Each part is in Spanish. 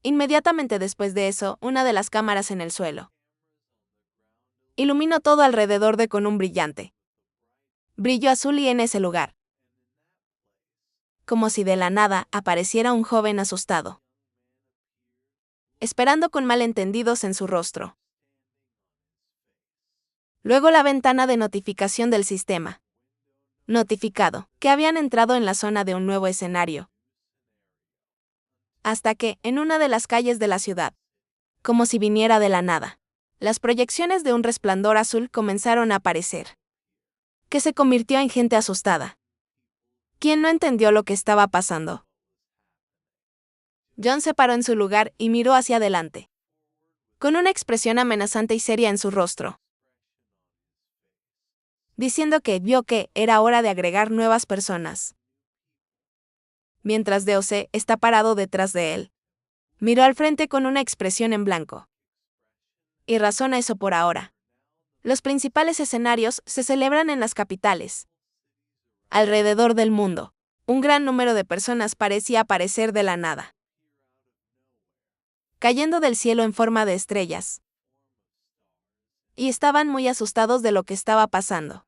Inmediatamente después de eso, una de las cámaras en el suelo iluminó todo alrededor con un brillante brillo azul y en ese lugar, como si de la nada apareciera un joven asustado, esperando con malentendidos en su rostro. Luego la ventana de notificación del sistema notificado que habían entrado en la zona de un nuevo escenario. Hasta que, en una de las calles de la ciudad, como si viniera de la nada, las proyecciones de un resplandor azul comenzaron a aparecer, que se convirtió en gente asustada, quien no entendió lo que estaba pasando. John se paró en su lugar y miró hacia adelante, con una expresión amenazante y seria en su rostro, diciendo que vio que era hora de agregar nuevas personas. Mientras DOC está parado detrás de él, miró al frente con una expresión en blanco. Y razona eso por ahora. Los principales escenarios se celebran en las capitales. Alrededor del mundo, un gran número de personas parecía aparecer de la nada, cayendo del cielo en forma de estrellas. Y estaban muy asustados de lo que estaba pasando.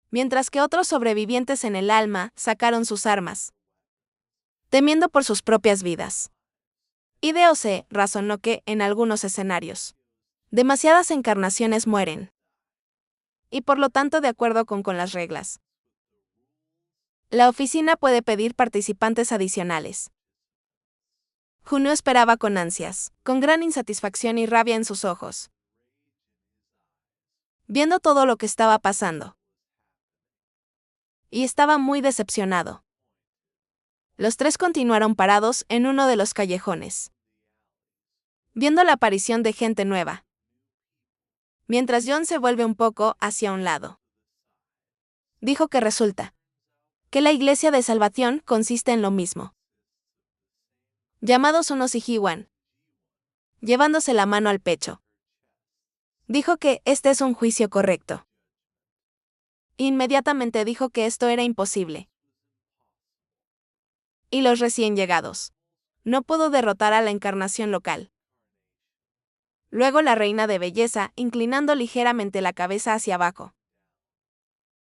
Mientras que otros sobrevivientes en el alma sacaron sus armas, temiendo por sus propias vidas. Y DOC razonó que, en algunos escenarios, demasiadas encarnaciones mueren. Y por lo tanto, de acuerdo con las reglas, la oficina puede pedir participantes adicionales. Junio esperaba con ansias, con gran insatisfacción y rabia en sus ojos, viendo todo lo que estaba pasando. Y estaba muy decepcionado. Los tres continuaron parados en uno de los callejones, viendo la aparición de gente nueva, mientras John se vuelve un poco hacia un lado. Dijo que resulta que la Iglesia de Salvación consiste en lo mismo. Llamados unos Ijiwan, llevándose la mano al pecho. Dijo que este es un juicio correcto. Inmediatamente dijo que esto era imposible. Y los recién llegados no pudo derrotar a la encarnación local. Luego la reina de belleza, inclinando ligeramente la cabeza hacia abajo,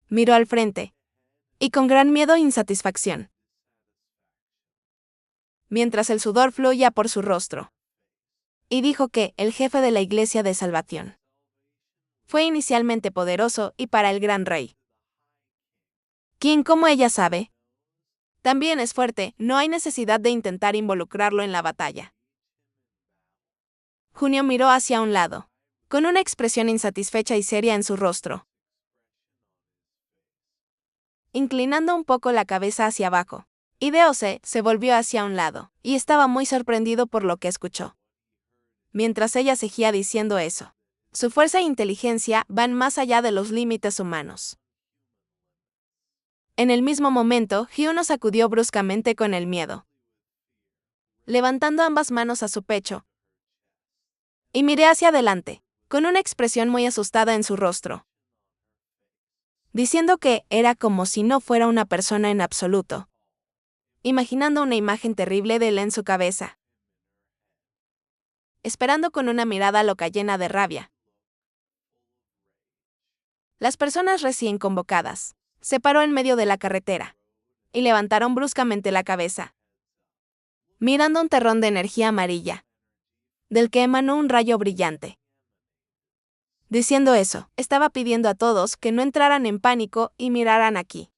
miró al frente, y con gran miedo e insatisfacción, mientras el sudor fluía por su rostro, y dijo que el jefe de la Iglesia de Salvación fue inicialmente poderoso y para el gran rey, quien, como ella sabe, también es fuerte, no hay necesidad de intentar involucrarlo en la batalla. Junio miró hacia un lado, con una expresión insatisfecha y seria en su rostro, inclinando un poco la cabeza hacia abajo. Y DOC se volvió hacia un lado, y estaba muy sorprendido por lo que escuchó. Mientras ella seguía diciendo eso, su fuerza e inteligencia van más allá de los límites humanos. En el mismo momento, Hyuno sacudió bruscamente con el miedo, levantando ambas manos a su pecho, y miré hacia adelante, con una expresión muy asustada en su rostro, diciendo que era como si no fuera una persona en absoluto, imaginando una imagen terrible de él en su cabeza, esperando con una mirada loca llena de rabia. Las personas recién convocadas se paró en medio de la carretera y levantaron bruscamente la cabeza, mirando un terrón de energía amarilla, del que emanó un rayo brillante. Diciendo eso, estaba pidiendo a todos que no entraran en pánico y miraran aquí.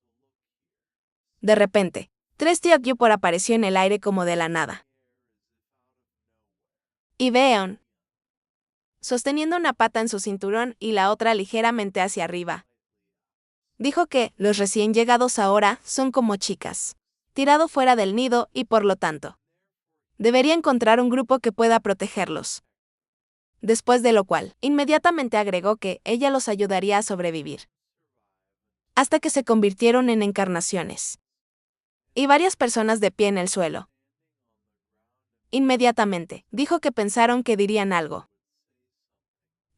De repente, 3 Tyokyu apareció en el aire como de la nada. Y Beon, sosteniendo una pata en su cinturón y la otra ligeramente hacia arriba, dijo que los recién llegados ahora son como chicas, tirado fuera del nido y por lo tanto, debería encontrar un grupo que pueda protegerlos. Después de lo cual, inmediatamente agregó que ella los ayudaría a sobrevivir, hasta que se convirtieron en encarnaciones. Y varias personas de pie en el suelo. Inmediatamente, dijo que pensaron que dirían algo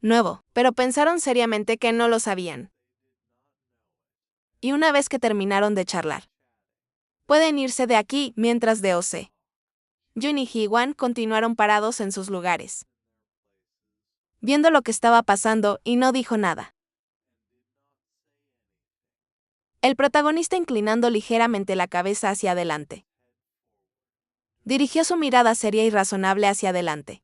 nuevo, pero pensaron seriamente que no lo sabían. Y una vez que terminaron de charlar, pueden irse de aquí mientras DOC Jun y Hee-wan continuaron parados en sus lugares, viendo lo que estaba pasando, y no dijo nada. El protagonista inclinando ligeramente la cabeza hacia adelante. Dirigió su mirada seria y razonable hacia adelante,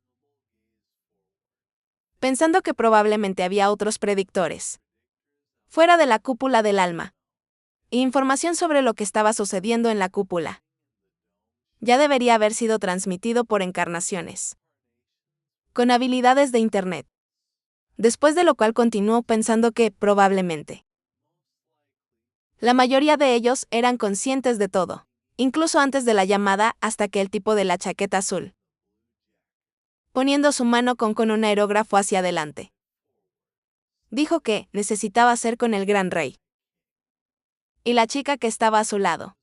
pensando que probablemente había otros predictores fuera de la cúpula del alma, e información sobre lo que estaba sucediendo en la cúpula. Ya debería haber sido transmitido por encarnaciones con habilidades de Internet. Después de lo cual continuó pensando que, probablemente, la mayoría de ellos eran conscientes de todo, incluso antes de la llamada, hasta que el tipo de la chaqueta azul, poniendo su mano con un aerógrafo hacia adelante, dijo que necesitaba ser con el gran rey. Y la chica que estaba a su lado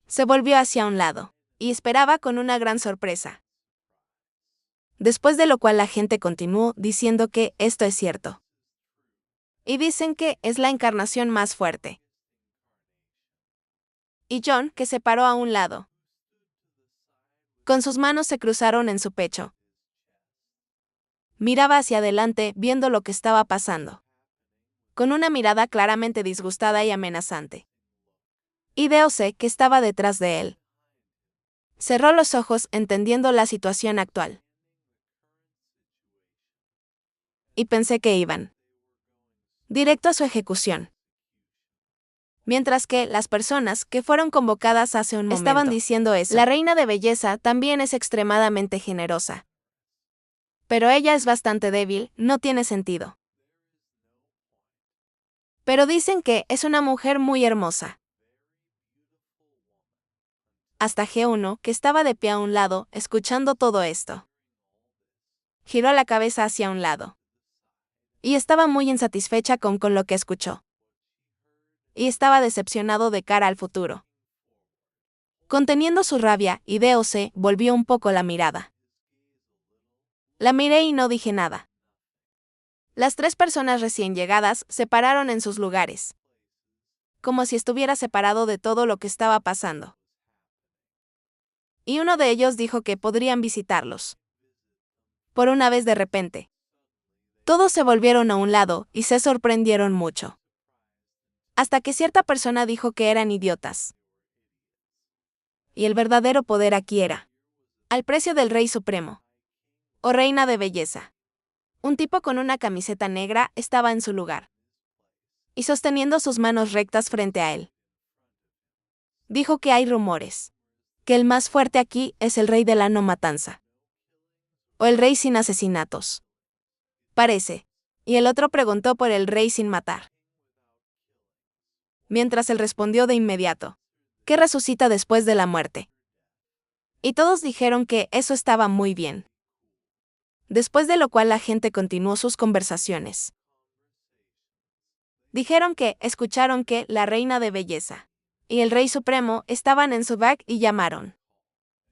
se volvió hacia un lado, y esperaba con una gran sorpresa. Después de lo cual la gente continuó diciendo que esto es cierto. Y dicen que es la encarnación más fuerte. Y John, que se paró a un lado, con sus manos se cruzaron en su pecho. Miraba hacia adelante viendo lo que estaba pasando, con una mirada claramente disgustada y amenazante. Y Deose, que estaba detrás de él, cerró los ojos entendiendo la situación actual. Y pensé que iban directo a su ejecución. Mientras que las personas que fueron convocadas hace un momento estaban diciendo eso. La reina de belleza también es extremadamente generosa. Pero ella es bastante débil, no tiene sentido. Pero dicen que es una mujer muy hermosa. Hasta G1, que estaba de pie a un lado, escuchando todo esto, giró la cabeza hacia un lado. Y estaba muy insatisfecha con lo que escuchó. Y estaba decepcionado de cara al futuro. Conteniendo su rabia, Deose volvió un poco la mirada. La miré y no dije nada. Las 3 personas recién llegadas se pararon en sus lugares, como si estuviera separado de todo lo que estaba pasando. Y uno de ellos dijo que podrían visitarlos. Por una vez de repente, todos se volvieron a un lado y se sorprendieron mucho. Hasta que cierta persona dijo que eran idiotas. Y el verdadero poder aquí era al precio del Rey Supremo, o Reina de Belleza. Un tipo con una camiseta negra estaba en su lugar, y sosteniendo sus manos rectas frente a él. Dijo que hay rumores, que el más fuerte aquí es el rey de la no matanza, o el rey sin asesinatos. Parece. Y el otro preguntó por el rey sin matar. Mientras él respondió de inmediato, que resucita después de la muerte. Y todos dijeron que eso estaba muy bien. Después de lo cual la gente continuó sus conversaciones. Dijeron que escucharon que la reina de belleza y el rey supremo estaban en su back y llamaron.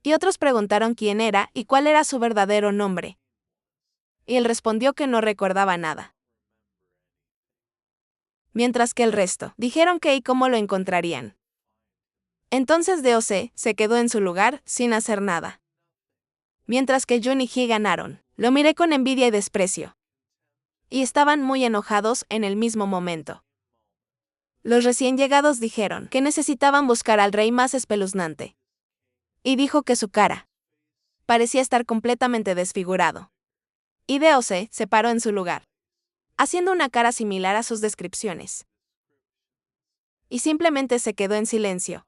Y otros preguntaron quién era y cuál era su verdadero nombre. Y él respondió que no recordaba nada. Mientras que el resto dijeron que y cómo lo encontrarían. Entonces Deose se quedó en su lugar sin hacer nada. Mientras que Jun y Hee ganaron, lo miré con envidia y desprecio. Y estaban muy enojados en el mismo momento. Los recién llegados dijeron que necesitaban buscar al rey más espeluznante. Y dijo que su cara parecía estar completamente desfigurado. Y Deose se paró en su lugar, haciendo una cara similar a sus descripciones. Y simplemente se quedó en silencio,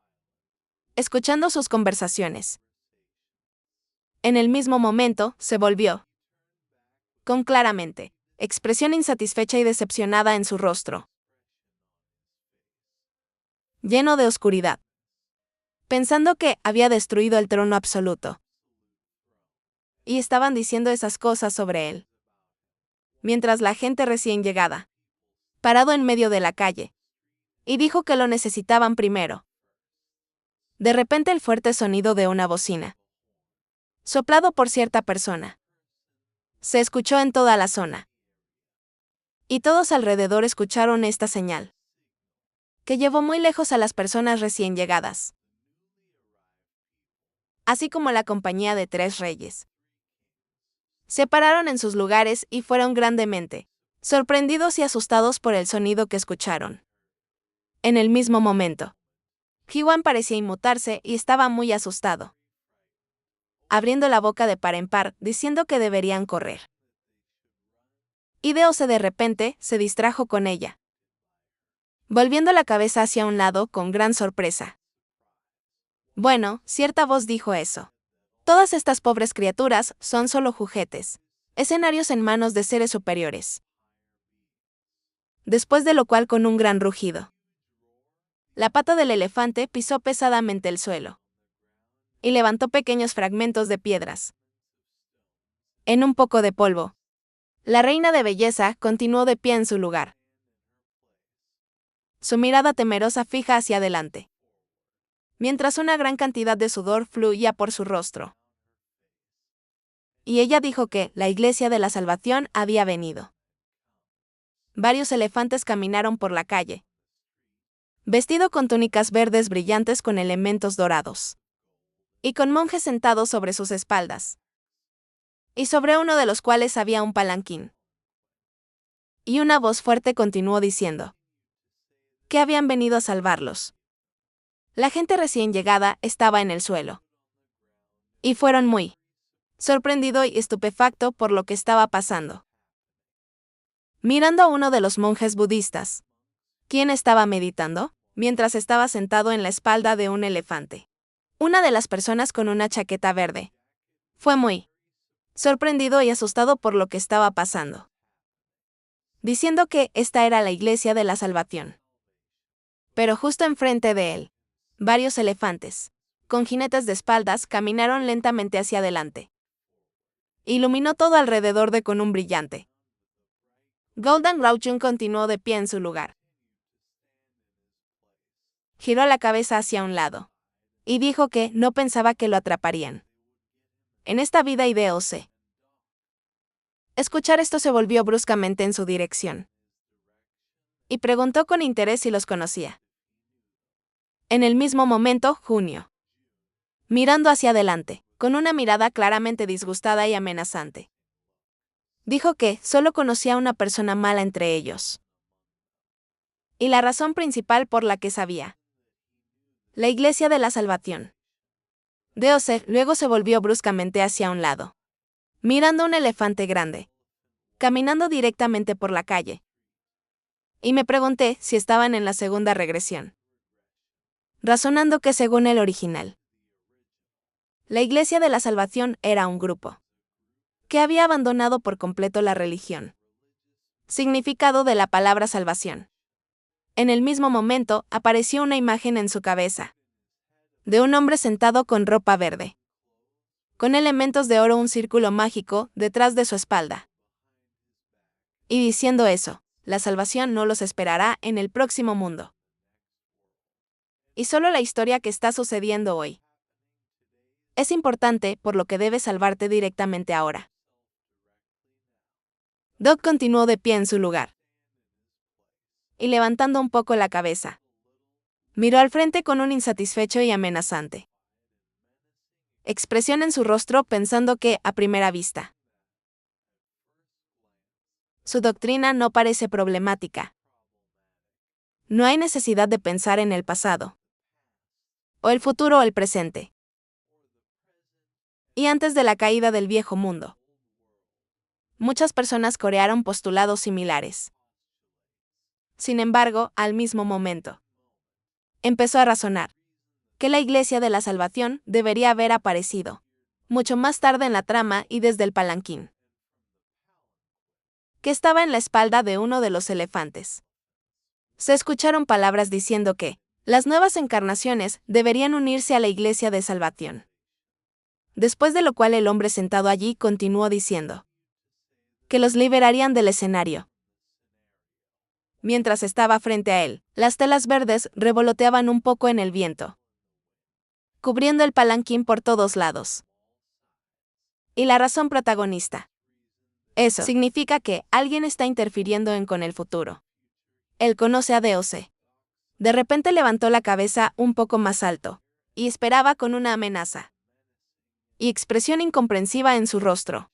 escuchando sus conversaciones. En el mismo momento, se volvió, con claramente expresión insatisfecha y decepcionada en su rostro, lleno de oscuridad, pensando que había destruido el trono absoluto. Y estaban diciendo esas cosas sobre él. Mientras la gente recién llegada, parado en medio de la calle, y dijo que lo necesitaban primero. De repente el fuerte sonido de una bocina, soplado por cierta persona, se escuchó en toda la zona. Y todos alrededor escucharon esta señal, que llevó muy lejos a las personas recién llegadas. así como la compañía de 3 reyes. Se pararon en sus lugares y fueron grandemente sorprendidos y asustados por el sonido que escucharon. En el mismo momento, Jiwan parecía inmutarse y estaba muy asustado, abriendo la boca de par en par, diciendo que deberían correr. Y Deose de repente se distrajo con ella, volviendo la cabeza hacia un lado con gran sorpresa. Bueno, cierta voz dijo eso. Todas estas pobres criaturas son solo juguetes, escenarios en manos de seres superiores. Después de lo cual, con un gran rugido, la pata del elefante pisó pesadamente el suelo y levantó pequeños fragmentos de piedras. En un poco de polvo, la reina de belleza continuó de pie en su lugar, su mirada temerosa fija hacia adelante, mientras una gran cantidad de sudor fluía por su rostro. Y ella dijo que la Iglesia de la Salvación había venido. Varios elefantes caminaron por la calle, vestido con túnicas verdes brillantes con elementos dorados, y con monjes sentados sobre sus espaldas, y sobre uno de los cuales había un palanquín. Y una voz fuerte continuó diciendo que habían venido a salvarlos. La gente recién llegada estaba en el suelo, y fueron muy sorprendido y estupefacto por lo que estaba pasando. Mirando a uno de los monjes budistas, quien estaba meditando, mientras estaba sentado en la espalda de un elefante. Una de las personas con una chaqueta verde fue muy sorprendido y asustado por lo que estaba pasando, diciendo que esta era la Iglesia de la Salvación. Pero justo enfrente de él, varios elefantes, con jinetes de espaldas, caminaron lentamente hacia adelante. Iluminó todo alrededor de con un brillante. Golden Grouchun continuó de pie en su lugar. Giró la cabeza hacia un lado y dijo que no pensaba que lo atraparían en esta vida y Deose. Escuchar esto se volvió bruscamente en su dirección y preguntó con interés si los conocía. En el mismo momento, Junio, mirando hacia adelante, con una mirada claramente disgustada y amenazante, dijo que solo conocía a una persona mala entre ellos. Y la razón principal por la que sabía: la Iglesia de la Salvación. Deose luego se volvió bruscamente hacia un lado, mirando un elefante grande, caminando directamente por la calle. Y me pregunté si estaban en la segunda regresión, razonando que según el original, la Iglesia de la Salvación era un grupo que había abandonado por completo la religión. Significado de la palabra salvación. En el mismo momento apareció una imagen en su cabeza, de un hombre sentado con ropa verde, con elementos de oro, un círculo mágico detrás de su espalda. Y diciendo eso, la salvación no los esperará en el próximo mundo. Y solo la historia que está sucediendo hoy es importante, por lo que debes salvarte directamente ahora. Doc continuó de pie en su lugar y levantando un poco la cabeza, miró al frente con un insatisfecho y amenazante expresión en su rostro, pensando que, a primera vista, su doctrina no parece problemática. No hay necesidad de pensar en el pasado, o el futuro o el presente. Y antes de la caída del viejo mundo, muchas personas corearon postulados similares. Sin embargo, al mismo momento, empezó a razonar que la Iglesia de la Salvación debería haber aparecido mucho más tarde en la trama y desde el palanquín, que estaba en la espalda de uno de los elefantes. Se escucharon palabras diciendo que las nuevas encarnaciones deberían unirse a la Iglesia de Salvación. Después de lo cual el hombre sentado allí continuó diciendo que los liberarían del escenario. Mientras estaba frente a él, las telas verdes revoloteaban un poco en el viento, cubriendo el palanquín por todos lados. Y la razón protagonista. Eso significa que alguien está interfiriendo con el futuro. Él conoce a Deose. De repente levantó la cabeza un poco más alto y esperaba con una amenaza. y expresión incomprensiva en su rostro.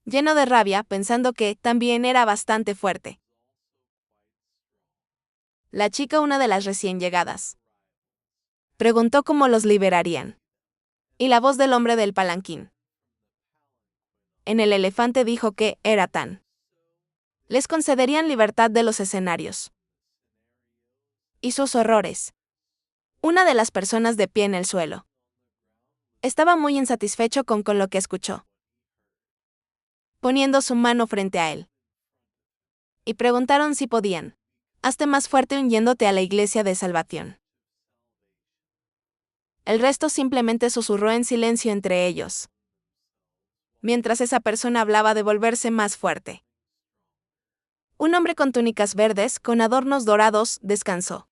Lleno de rabia, pensando que también era bastante fuerte. La chica, una de las recién llegadas, preguntó cómo los liberarían. Y la voz del hombre del palanquín en el elefante dijo que era tan. Les concederían libertad de los escenarios y sus horrores. Una de las personas de pie en el suelo estaba muy insatisfecho con lo que escuchó, poniendo su mano frente a él. Y preguntaron si podían. Hazte más fuerte uniéndote a la iglesia de salvación. El resto simplemente susurró en silencio entre ellos, mientras esa persona hablaba de volverse más fuerte. Un hombre con túnicas verdes, con adornos dorados, descansó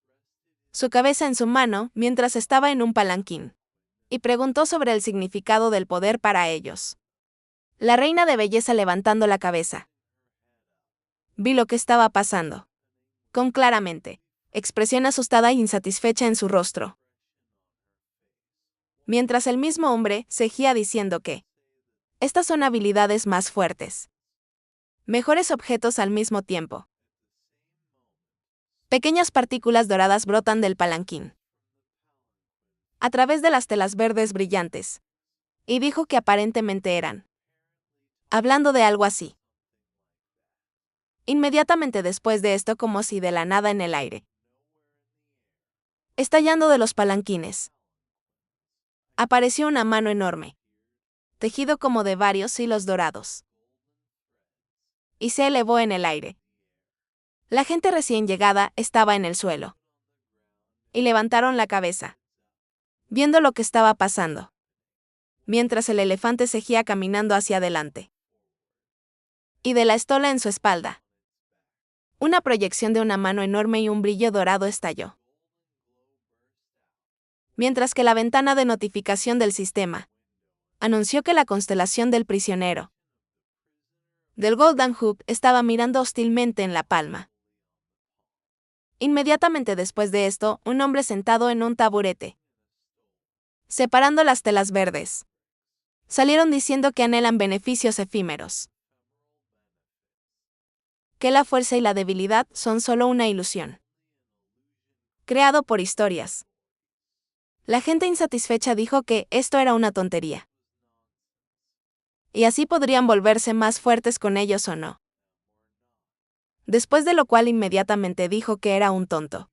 su cabeza en su mano mientras estaba en un palanquín, y preguntó sobre el significado del poder para ellos. La reina de belleza levantando la cabeza. Vi lo que estaba pasando. Con claramente, expresión asustada e insatisfecha en su rostro. Mientras el mismo hombre seguía diciendo que estas son habilidades más fuertes. Mejores objetos al mismo tiempo. Pequeñas partículas doradas brotan del palanquín a través de las telas verdes brillantes. Y dijo que aparentemente eran. Hablando de algo así. Inmediatamente después de esto, como si de la nada en el aire. Estallando de los palanquines. Apareció una mano enorme, tejido como de varios hilos dorados. Y se elevó en el aire. La gente recién llegada estaba en el suelo. Y levantaron la cabeza, viendo lo que estaba pasando, mientras el elefante seguía caminando hacia adelante. Y de la estola en su espalda, una proyección de una mano enorme y un brillo dorado estalló. Mientras que la ventana de notificación del sistema anunció que la constelación del prisionero del Golden Hoop estaba mirando hostilmente en la palma. Inmediatamente después de esto, un hombre sentado en un taburete, separando las telas verdes, salieron diciendo que anhelan beneficios efímeros, que la fuerza y la debilidad son solo una ilusión, creado por historias. La gente insatisfecha dijo que esto era una tontería. Y así podrían volverse más fuertes con ellos o no. Después de lo cual inmediatamente dijo que era un tonto.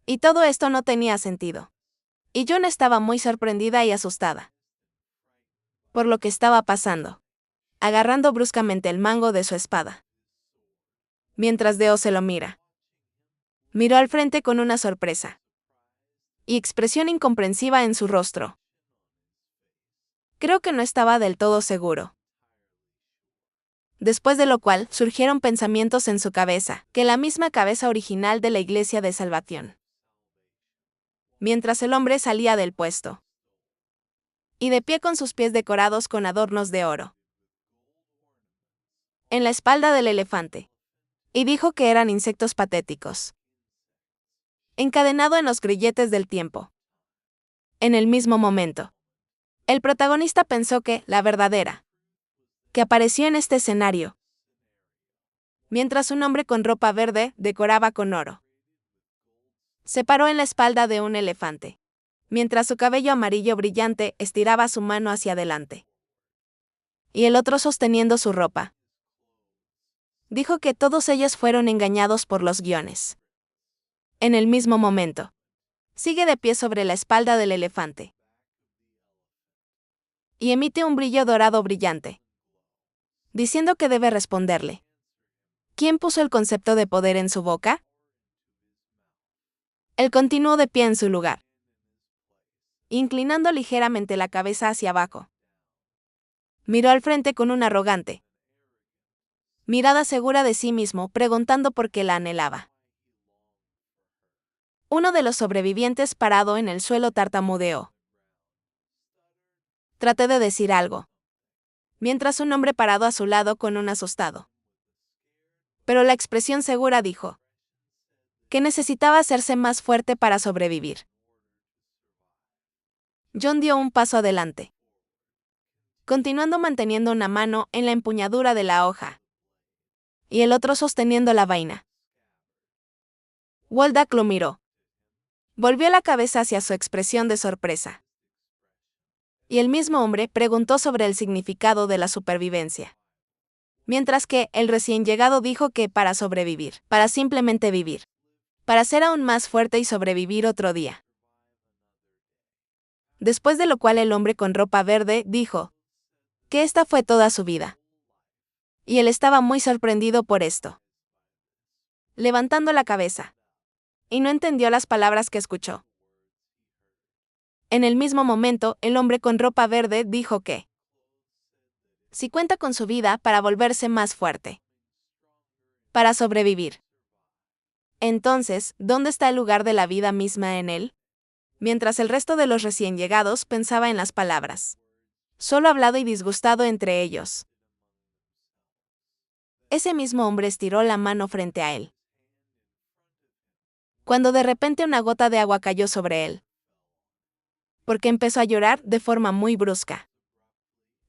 Y todo esto no tenía sentido. Y Jon estaba muy sorprendida y asustada por lo que estaba pasando, agarrando bruscamente el mango de su espada. Mientras Deo se lo mira. Miró al frente con una sorpresa y expresión incomprensiva en su rostro. Creo que no estaba del todo seguro. Después de lo cual surgieron pensamientos en su cabeza, que la misma cabeza original de la iglesia de salvación. Mientras el hombre salía del puesto. Y de pie con sus pies decorados con adornos de oro. En la espalda del elefante. Y dijo que eran insectos patéticos. Encadenado en los grilletes del tiempo. En el mismo momento. El protagonista pensó que la verdadera que apareció en este escenario. Mientras un hombre con ropa verde decoraba con oro. Se paró en la espalda de un elefante. Mientras su cabello amarillo brillante estiraba su mano hacia adelante. Y el otro sosteniendo su ropa. Dijo que todos ellos fueron engañados por los guiones. En el mismo momento. Sigue de pie sobre la espalda del elefante. Y emite un brillo dorado brillante. Diciendo que debe responderle. ¿Quién puso el concepto de poder en su boca? Él continuó de pie en su lugar, inclinando ligeramente la cabeza hacia abajo. Miró al frente con una arrogante mirada segura de sí mismo, preguntando por qué la anhelaba. Uno de los sobrevivientes parado en el suelo tartamudeó. Traté de decir algo, mientras un hombre parado a su lado con un asustado. Pero la expresión segura dijo que necesitaba hacerse más fuerte para sobrevivir. John dio un paso adelante, continuando manteniendo una mano en la empuñadura de la hoja y el otro sosteniendo la vaina. Waldak lo miró. Volvió la cabeza hacia su expresión de sorpresa. Y el mismo hombre preguntó sobre el significado de la supervivencia. Mientras que el recién llegado dijo que para sobrevivir, para simplemente vivir, para ser aún más fuerte y sobrevivir otro día. Después de lo cual el hombre con ropa verde dijo que esta fue toda su vida. Y él estaba muy sorprendido por esto, levantando la cabeza, y no entendió las palabras que escuchó. En el mismo momento, el hombre con ropa verde dijo que si cuenta con su vida para volverse más fuerte, para sobrevivir. Entonces, ¿dónde está el lugar de la vida misma en él? Mientras el resto de los recién llegados pensaba en las palabras, solo hablado y disgustado entre ellos. Ese mismo hombre estiró la mano frente a él, cuando de repente una gota de agua cayó sobre él, porque empezó a llorar de forma muy brusca,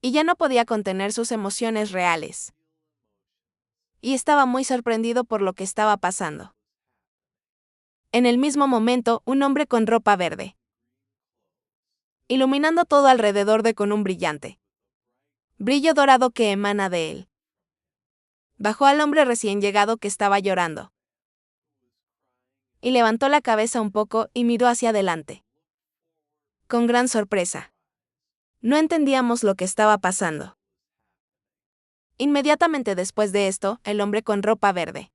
y ya no podía contener sus emociones reales. Y estaba muy sorprendido por lo que estaba pasando. En el mismo momento, un hombre con ropa verde, iluminando todo alrededor con un brillante brillo dorado que emana de él, bajó al hombre recién llegado que estaba llorando, y levantó la cabeza un poco y miró hacia adelante, con gran sorpresa. No entendíamos lo que estaba pasando. Inmediatamente después de esto, el hombre con ropa verde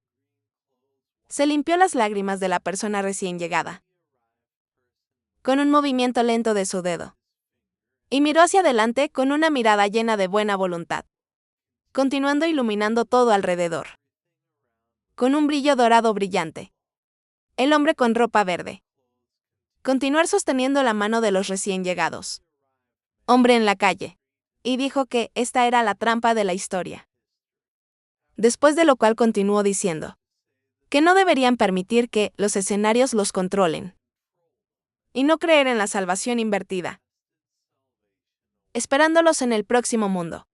se limpió las lágrimas de la persona recién llegada, con un movimiento lento de su dedo, y miró hacia adelante con una mirada llena de buena voluntad, continuando iluminando todo alrededor, con un brillo dorado brillante. El hombre con ropa verde continuar sosteniendo la mano de los recién llegados, hombre en la calle, y dijo que esta era la trampa de la historia. Después de lo cual continuó diciendo que no deberían permitir que los escenarios los controlen, y no creer en la salvación invertida, esperándolos en el próximo mundo.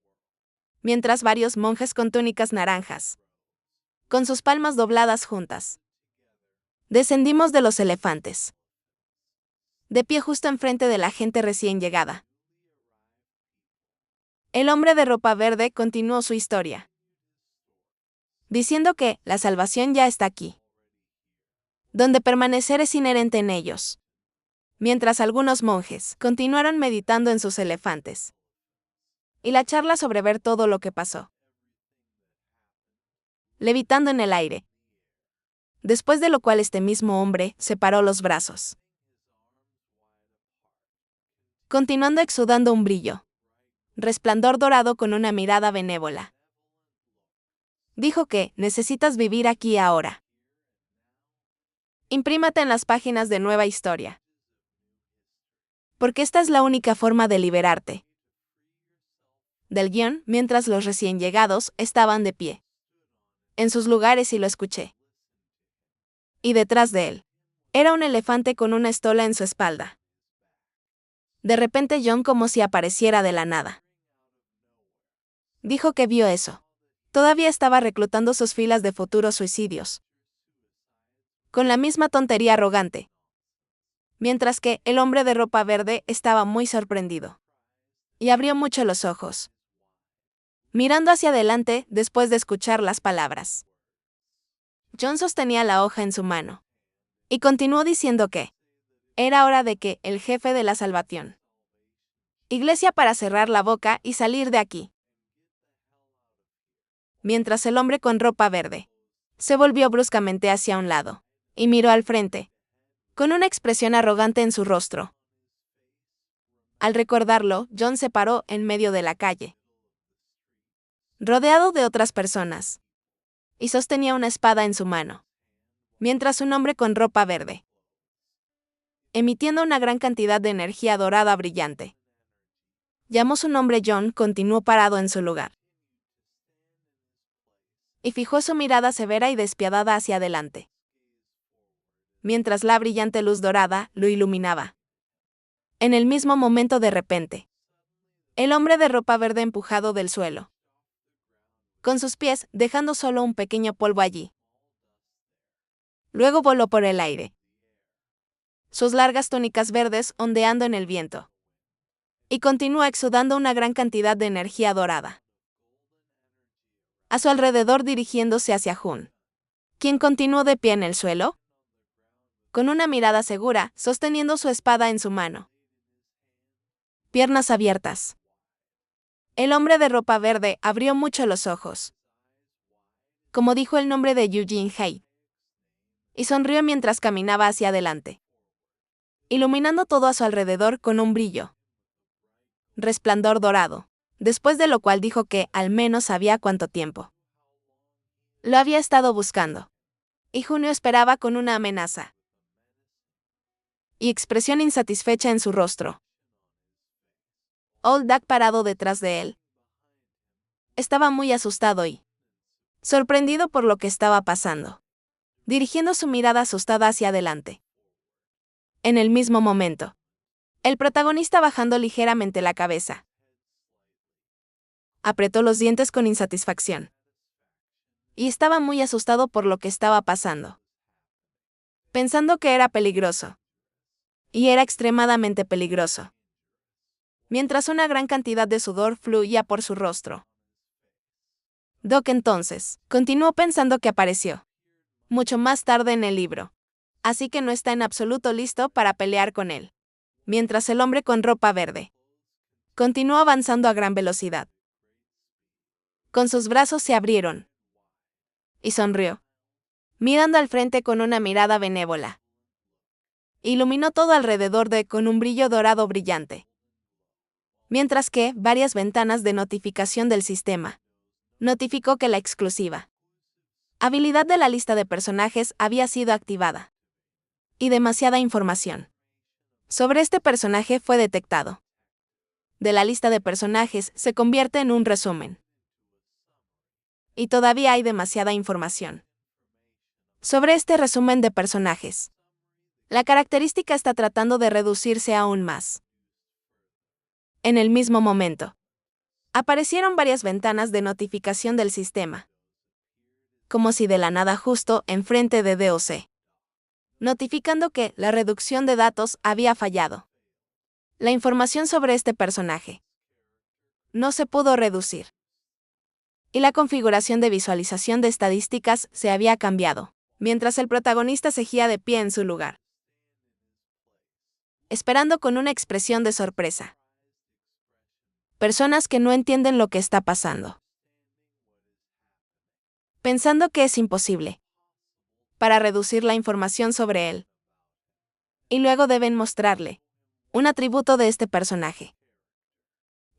Mientras varios monjes con túnicas naranjas, con sus palmas dobladas juntas, descendimos de los elefantes, de pie justo enfrente de la gente recién llegada. El hombre de ropa verde continuó su historia, diciendo que la salvación ya está aquí, donde permanecer es inherente en ellos. Mientras algunos monjes continuaron meditando en sus elefantes, y la charla sobre ver todo lo que pasó, levitando en el aire. Después de lo cual este mismo hombre separó los brazos, continuando exudando un brillo, resplandor dorado con una mirada benévola. Dijo que necesitas vivir aquí ahora. Imprímate en las páginas de Nueva Historia, porque esta es la única forma de liberarte. Del guión, mientras los recién llegados estaban de pie en sus lugares y lo escuché. Y detrás de él era un elefante con una estola en su espalda. De repente John como si apareciera de la nada. Dijo que vio eso. Todavía estaba reclutando sus filas de futuros suicidios, con la misma tontería arrogante. Mientras que el hombre de ropa verde estaba muy sorprendido. Y abrió mucho los ojos, mirando hacia adelante después de escuchar las palabras. John sostenía la hoja en su mano, y continuó diciendo que era hora de que el jefe de la salvación iglesia para cerrar la boca y salir de aquí. Mientras el hombre con ropa verde se volvió bruscamente hacia un lado, y miró al frente, con una expresión arrogante en su rostro. Al recordarlo, John se paró en medio de la calle, rodeado de otras personas, y sostenía una espada en su mano, mientras un hombre con ropa verde, emitiendo una gran cantidad de energía dorada brillante, llamó su nombre John, continuó parado en su lugar, y fijó su mirada severa y despiadada hacia adelante, mientras la brillante luz dorada lo iluminaba. En el mismo momento de repente, el hombre de ropa verde empujado del suelo, con sus pies dejando solo un pequeño polvo allí. Luego voló por el aire, sus largas túnicas verdes ondeando en el viento, y continúa exudando una gran cantidad de energía dorada. A su alrededor dirigiéndose hacia Jun, quien continuó de pie en el suelo, con una mirada segura, sosteniendo su espada en su mano. Piernas abiertas. El hombre de ropa verde abrió mucho los ojos, como dijo el nombre de Eugene Hay, y sonrió mientras caminaba hacia adelante, iluminando todo a su alrededor con un brillo, resplandor dorado, después de lo cual dijo que, al menos sabía cuánto tiempo lo había estado buscando. Y Junio esperaba con una amenaza y expresión insatisfecha en su rostro. Old Duck parado detrás de él estaba muy asustado y sorprendido por lo que estaba pasando, dirigiendo su mirada asustada hacia adelante. En el mismo momento, el protagonista bajando ligeramente la cabeza, apretó los dientes con insatisfacción y estaba muy asustado por lo que estaba pasando, pensando que era peligroso. Y era extremadamente peligroso. Mientras una gran cantidad de sudor fluía por su rostro. Doc entonces continuó pensando que apareció mucho más tarde en el libro, así que no está en absoluto listo para pelear con él. Mientras el hombre con ropa verde continuó avanzando a gran velocidad. Con sus brazos se abrieron y sonrió, mirando al frente con una mirada benévola. Iluminó todo alrededor con un brillo dorado brillante. Mientras que varias ventanas de notificación del sistema notificó que la exclusiva habilidad de la lista de personajes había sido activada. Y demasiada información sobre este personaje fue detectado. De la lista de personajes se convierte en un resumen. Y todavía hay demasiada información sobre este resumen de personajes. La característica está tratando de reducirse aún más. En el mismo momento, aparecieron varias ventanas de notificación del sistema, como si de la nada justo enfrente de DOC, notificando que la reducción de datos había fallado. La información sobre este personaje no se pudo reducir. Y la configuración de visualización de estadísticas se había cambiado, mientras el protagonista seguía de pie en su lugar, esperando con una expresión de sorpresa. Personas que no entienden lo que está pasando, pensando que es imposible para reducir la información sobre él. Y luego deben mostrarle un atributo de este personaje.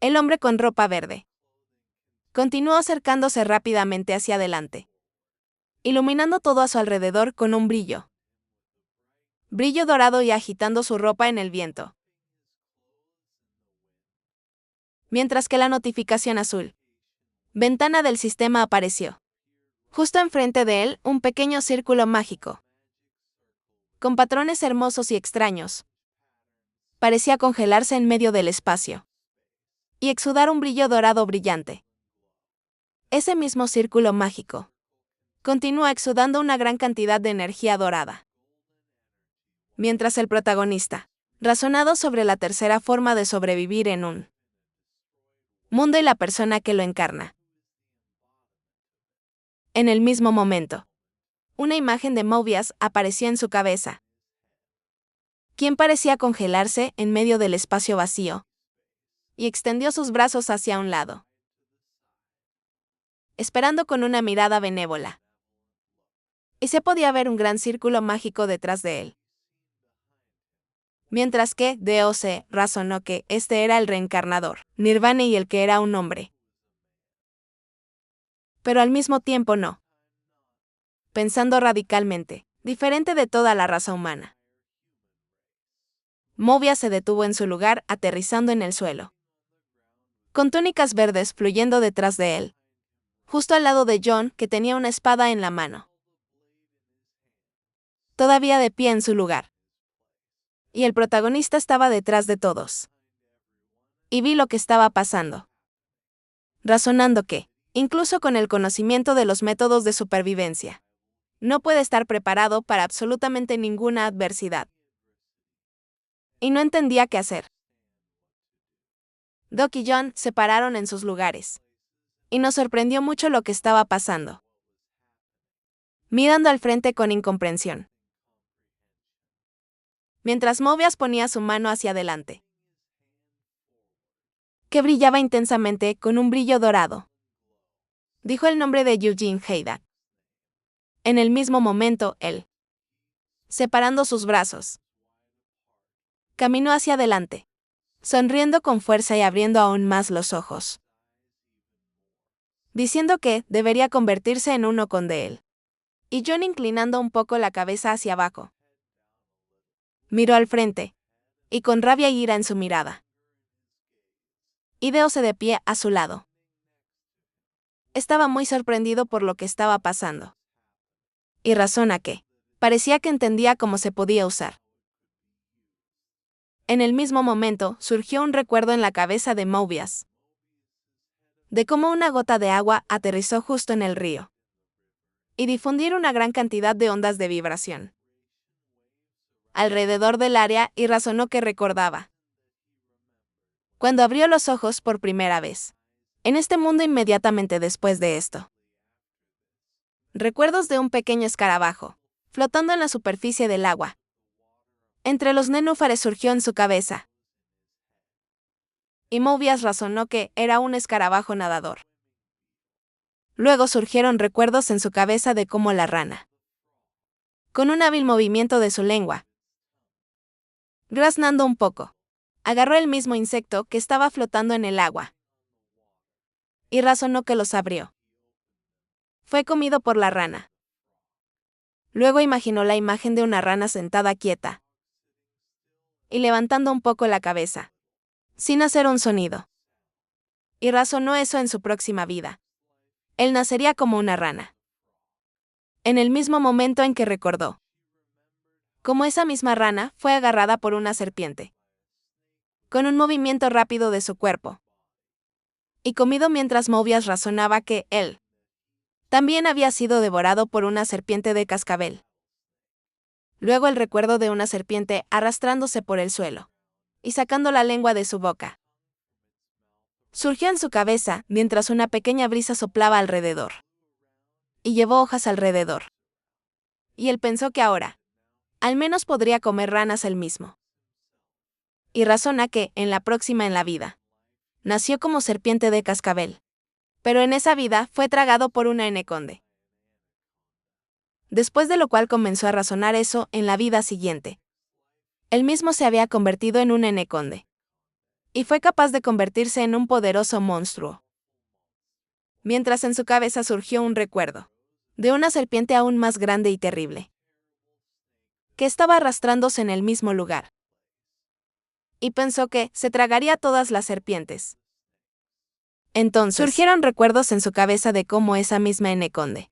El hombre con ropa verde continuó acercándose rápidamente hacia adelante, iluminando todo a su alrededor con un brillo dorado y agitando su ropa en el viento. Mientras que la notificación azul, ventana del sistema apareció. Justo enfrente de él, un pequeño círculo mágico, con patrones hermosos y extraños. Parecía congelarse en medio del espacio y exudar un brillo dorado brillante. Ese mismo círculo mágico continúa exudando una gran cantidad de energía dorada. Mientras el protagonista, razonado sobre la tercera forma de sobrevivir en un mundo y la persona que lo encarna. En el mismo momento, una imagen de Mobius apareció en su cabeza, quien parecía congelarse en medio del espacio vacío, y extendió sus brazos hacia un lado, esperando con una mirada benévola. Y se podía ver un gran círculo mágico detrás de él. Mientras que DOC razonó que este era el reencarnador, Nirvana, y el que era un hombre. Pero al mismo tiempo no. Pensando radicalmente, diferente de toda la raza humana. Mobius se detuvo en su lugar, aterrizando en el suelo, con túnicas verdes fluyendo detrás de él, justo al lado de John, que tenía una espada en la mano, todavía de pie en su lugar. Y el protagonista estaba detrás de todos. Y vi lo que estaba pasando. Razonando que, incluso con el conocimiento de los métodos de supervivencia, no puede estar preparado para absolutamente ninguna adversidad. Y no entendía qué hacer. Doc y John se pararon en sus lugares. Y nos sorprendió mucho lo que estaba pasando. Mirando al frente con incomprensión. Mientras Mobius ponía su mano hacia adelante, que brillaba intensamente con un brillo dorado. Dijo el nombre de Eugene Haydock. En el mismo momento, él, separando sus brazos, caminó hacia adelante, sonriendo con fuerza y abriendo aún más los ojos, diciendo que debería convertirse en uno con de él. Y John, inclinando un poco la cabeza hacia abajo, miró al frente, y con rabia e ira en su mirada, ideóse de pie a su lado. Estaba muy sorprendido por lo que estaba pasando. Y razona que, parecía que entendía cómo se podía usar. En el mismo momento, surgió un recuerdo en la cabeza de Mobius, de cómo una gota de agua aterrizó justo en el río, y difundir una gran cantidad de ondas de vibración alrededor del área, y razonó que recordaba. Cuando abrió los ojos por primera vez, en este mundo inmediatamente después de esto. Recuerdos de un pequeño escarabajo, flotando en la superficie del agua. Entre los nenúfares surgió en su cabeza. Y Mobius razonó que era un escarabajo nadador. Luego surgieron recuerdos en su cabeza de cómo la rana, con un hábil movimiento de su lengua, graznando un poco, agarró el mismo insecto que estaba flotando en el agua. Y razonó que los abrió. Fue comido por la rana. Luego imaginó la imagen de una rana sentada quieta y levantando un poco la cabeza, sin hacer un sonido. Y razonó eso en su próxima vida. Él nacería como una rana. En el mismo momento en que recordó cómo esa misma rana fue agarrada por una serpiente, con un movimiento rápido de su cuerpo, y comido mientras Mobius razonaba que él también había sido devorado por una serpiente de cascabel. Luego el recuerdo de una serpiente arrastrándose por el suelo y sacando la lengua de su boca surgió en su cabeza mientras una pequeña brisa soplaba alrededor y llevó hojas alrededor. Y él pensó que ahora, al menos podría comer ranas él mismo. Y razona que, en la próxima en la vida, nació como serpiente de cascabel. Pero en esa vida fue tragado por una anaconda. Después de lo cual comenzó a razonar eso en la vida siguiente. Él mismo se había convertido en un anaconda. Y fue capaz de convertirse en un poderoso monstruo. Mientras en su cabeza surgió un recuerdo de una serpiente aún más grande y terrible, que estaba arrastrándose en el mismo lugar. Y pensó que se tragaría todas las serpientes. Entonces surgieron recuerdos en su cabeza de cómo esa misma anaconda